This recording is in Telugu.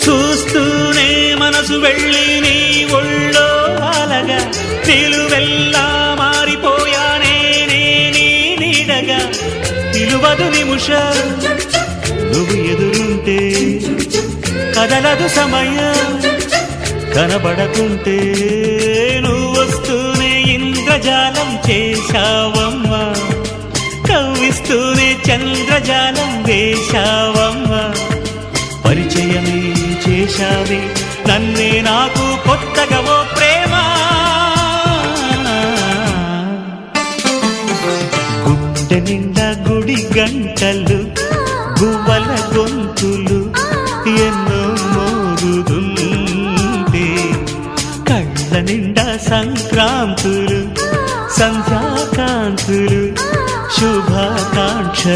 చూస్తూనే మనసు వెళ్ళి నీ ఒళ్ళో అలగా నిలువెల్లా మారిపోయానే నీ నీడగా నిలువదు నిమిషం నువ్వు ఎదురుంటే కదలదు సమయం కనబడకుంటే నువ్వు వస్తూనే ఇంద్రజాలం చేశావమ్మా కవ్విస్తూనే చంద్రజాలం వేశావమ్మా పరిచయమే చేశావే నన్నే నాకు కొత్తగా ఓ ప్రేమ గుండె నిండా గుడి గంటలు గువ్వల గొంతులు ఎన్నో మోగుతుంటే కళ్ళ నిండా సంక్రాంతులు సంధ్యాకాంతులు శుభాకాంక్షలన్నీ